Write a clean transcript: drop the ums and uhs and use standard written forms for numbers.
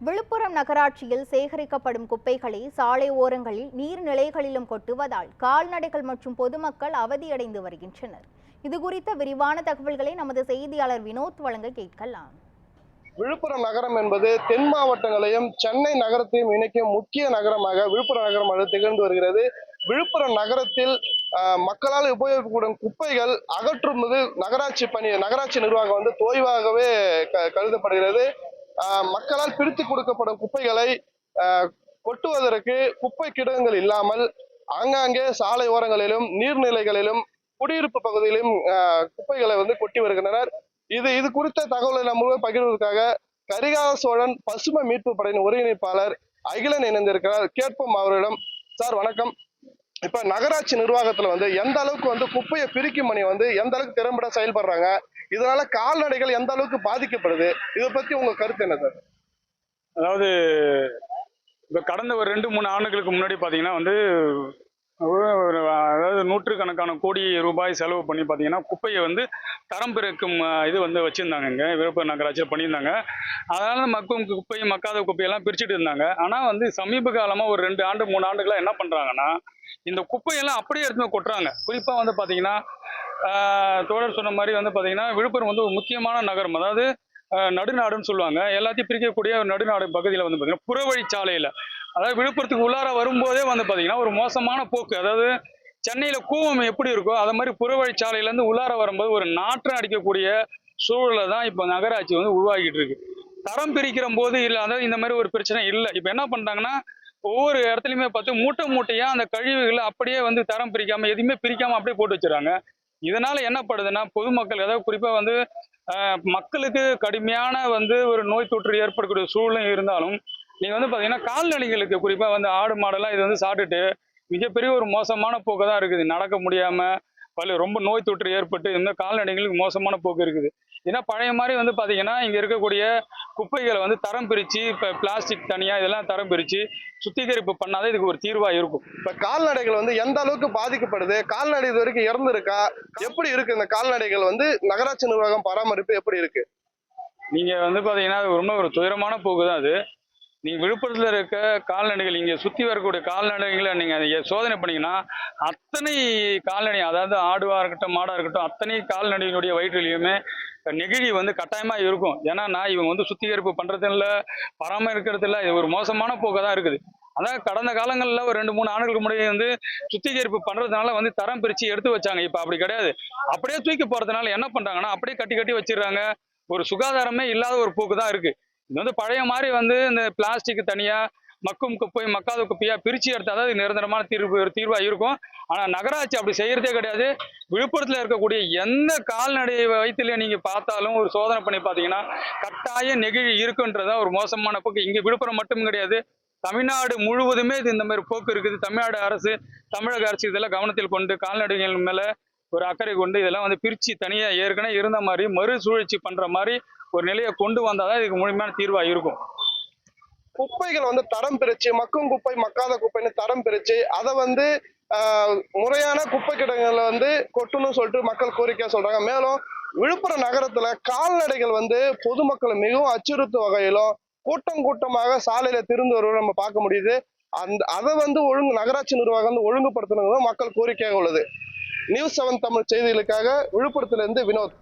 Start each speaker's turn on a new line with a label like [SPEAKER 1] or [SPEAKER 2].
[SPEAKER 1] விழுப்புரம் நகராட்சியில் சேகரிக்கப்படும் குப்பைகளை சாலை ஓரங்களில் நீர்நிலைகளிலும் கொட்டுவதால் கால்நடைகள் மற்றும் பொதுமக்கள் அவதியடைந்து வருகின்றனர். இது குறித்த விரிவான தகவல்களை நமது செய்தியாளர் வினோத் வழங்க கேட்கலாம்.
[SPEAKER 2] விழுப்புரம் நகரம் என்பது தென் மாவட்டங்களையும் சென்னை நகரத்தையும் இணைக்கும் முக்கிய நகரமாக விழுப்புரம் நகரம் திகழ்ந்து வருகிறது. விழுப்புரம் நகரத்தில் மக்களால் உபயோகிக்கப்படும் குப்பைகள் அகற்றுவது நகராட்சி நிர்வாகம் தொய்வாகவே கருதப்படுகிறது. மக்களால் பிரித்து கொடுக்கப்படும் குப்பைகளை கொட்டுவதற்கு குப்பை கிடங்குகள் இல்லாமல் ஆங்காங்கே சாலை ஓரங்களிலும் நீர்நிலைகளிலும் குடியிருப்பு பகுதியிலும் குப்பைகளை கொட்டி வருகின்றனர். இது குறித்த தகவலை நம்ம பகிர்வதற்காக கரிகால சோழன் பசுமை மீட்பு படையின் ஒருங்கிணைப்பாளர் அகிலன் இணைந்திருக்கிறார். கேட்போம் அவரிடம். சார் வணக்கம். இப்ப நகராட்சி நிர்வாகத்துல எந்த அளவுக்கு குப்பையை பிரிக்கும் பணி எந்த அளவுக்கு திறம்பட செயல்படுறாங்க, இதனால கால்நடைகள் எந்த அளவுக்கு பாதிக்கப்படுது, இதை பத்தி உங்க கருத்து என்ன சார்?
[SPEAKER 3] அதாவது இப்ப கடந்த ஒரு 2-3 ஆண்டுகளுக்கு முன்னாடி பாத்தீங்கன்னா அதாவது நூற்றுக்கணக்கான கோடி ரூபாய் செலவு பண்ணி பார்த்தீங்கன்னா குப்பையை தரம் பிறக்கும் இது வச்சுருந்தாங்க. இங்கே விழுப்புரம் நகராட்சியில் பண்ணியிருந்தாங்க. அதனால் மக்கும் குப்பை மக்காத குப்பையெல்லாம் பிரிச்சுட்டு இருந்தாங்க. ஆனால் சமீப காலமாக ஒரு 2 ஆண்டு 3 ஆண்டுகளாக என்ன பண்ணுறாங்கன்னா, இந்த குப்பையெல்லாம் அப்படியே எடுத்து கொட்டுறாங்க. குறிப்பாக பார்த்தீங்கன்னா தோழர் சொன்ன மாதிரி பார்த்தீங்கன்னா விழுப்புரம் ஒரு முக்கியமான நகரம். அதாவது நடுநாடுன்னு சொல்லுவாங்க. எல்லாத்தையும் பிரிக்கக்கூடிய நடுநாடு பகுதியில் பார்த்தீங்கன்னா புறவழிச்சாலையில், அதாவது விழுப்புரத்துக்கு உள்ளார வரும்போதே பார்த்தீங்கன்னா ஒரு மோசமான போக்கு. அதாவது சென்னையில் கூவம் எப்படி இருக்கோ அது மாதிரி புறவழிச்சாலையிலேருந்து உள்ளார வரும்போது ஒரு நாற்றம் அடிக்கக்கூடிய சூழலை தான் இப்போ நகராட்சி உருவாக்கிட்டு இருக்கு. தரம் பிரிக்கிற போது இல்லை, அதாவது இந்த மாதிரி ஒரு பிரச்சனை இல்லை. இப்போ என்ன பண்ணுறாங்கன்னா, ஒவ்வொரு இடத்துலையுமே பார்த்து மூட்டை மூட்டையாக அந்த கழிவுகளை அப்படியே தரம் பிரிக்காமல் எதுவுமே பிரிக்காமல் அப்படியே போட்டு வச்சுறாங்க. இதனால என்ன படுதுன்னா, பொதுமக்கள், அதாவது குறிப்பாக மக்களுக்கு கடுமையான ஒரு நோய் தொற்று ஏற்படக்கூடிய சூழ்நிலை இருந்தாலும் நீங்க பாத்தீங்கன்னா கால்நடைகளுக்கு குறிப்பா ஆடு மாடெல்லாம் இது சாப்பிட்டுட்டு மிகப்பெரிய ஒரு மோசமான போக்கு தான் இருக்குது. நடக்க முடியாம ரொம்ப நோய் தொற்று ஏற்பட்டு இந்த கால்நடைகளுக்கு மோசமான போக்கு இருக்குது. ஏன்னா பழைய மாதிரி பாத்தீங்கன்னா இங்க இருக்கக்கூடிய குப்பைகளை தரம் பிரிச்சு, இப்ப பிளாஸ்டிக் தனியா இதெல்லாம் தரம் பிரிச்சு சுத்திகரிப்பு பண்ணாதான் இதுக்கு ஒரு தீர்வா இருக்கும்.
[SPEAKER 2] இப்ப கால்நடைகள் எந்த அளவுக்கு பாதிக்கப்படுது, கால்நடை இது வரைக்கும் இறந்துருக்கா, எப்படி இருக்கு இந்த கால்நடைகள் நகராட்சி நிர்வாகம் பராமரிப்பு எப்படி இருக்கு?
[SPEAKER 3] நீங்க பாத்தீங்கன்னா ரொம்ப ஒரு துயரமான போக்கு தான் அது. நீங்க விழுப்புரத்துல இருக்க கால்நடைகள், இங்க சுத்தி வரக்கூடிய கால்நடைகளை நீங்க சோதனை பண்ணீங்கன்னா அத்தனை கால்நடை, அதாவது ஆடுவா இருக்கட்டும் மாடா இருக்கட்டும், அத்தனை கால்நடைகளுடைய வயிற்றுலையுமே நெகிழி கட்டாயமா இருக்கும். ஏன்னா இவங்க சுத்திகரிப்பு பண்றது இல்ல, பராமரிக்கிறது இல்ல. இது ஒரு மோசமான போக்கை தான் இருக்குது. அதான் கடந்த காலங்கள்ல ஒரு 2-3 ஆண்டுகளுக்கு முன்னாடி சுத்திகரிப்பு பண்றதுனால தரம் பிரிச்சு எடுத்து வச்சாங்க. இப்ப அப்படி கிடையாது. அப்படியே தூக்கி போறதுனால என்ன பண்றாங்கன்னா, அப்படியே கட்டி கட்டி வச்சிடுறாங்க. ஒரு சுகாதாரமே இல்லாத ஒரு போக்கு தான் இருக்கு. இது பழைய மாதிரி இந்த பிளாஸ்டிக் தனியா மக்கும் குப்பை மக்காத குப்பையா பிரிச்சு எடுத்து, அதாவது நிரந்தரமான தீர்வா இருக்கும். ஆனா நகராட்சி அப்படி செய்யறதே கிடையாது. விழுப்புரத்துல இருக்கக்கூடிய எந்த கால்நடை வயிற்றுல நீங்க பார்த்தாலும் ஒரு சோதனை பண்ணி பாத்தீங்கன்னா கட்டாய நெகிழி இருக்குன்றதா ஒரு மோசமான போக்கு. இங்க விழுப்புரம் மட்டும் கிடையாது, தமிழ்நாடு முழுவதுமே இந்த மாதிரி போக்கு இருக்குது. தமிழ்நாடு அரசு, தமிழக அரசு இதெல்லாம் கவனத்தில் கொண்டு கால்நடைகள் மேல ஒரு அக்கறை கொண்டு இதெல்லாம் பிரிச்சு தனியா ஏற்கனவே இருந்த மாதிரி மறுசுழற்சி பண்ற மாதிரி ஒரு நிலையை கொண்டு வந்தாதான் இதுக்கு முழுமையான தீர்வா இருக்கும்.
[SPEAKER 2] குப்பைகள் தரம் பிரிச்சு, மக்கும் குப்பை மக்காத குப்பைன்னு தரம் பிரிச்சு அதை முறையான குப்பை கிடங்குல கொட்டணும்னு சொல்லிட்டு மக்கள் கோரிக்கையா சொல்றாங்க. மேலும் விழுப்புரம் நகரத்துல கால்நடைகள் பொதுமக்களை மிகவும் அச்சுறுத்தும் வகையிலும் கூட்டம் கூட்டமாக சாலையில திருந்து வருவதை நம்ம பார்க்க முடியுது. அதை நகராட்சி நிர்வாகம் ஒழுங்குபடுத்தணும் மக்கள் கோரிக்கையாக உள்ளது. நியூஸ் 7 தமிழ் செய்திகளுக்காக விழுப்புரத்திலிருந்து வினோத்.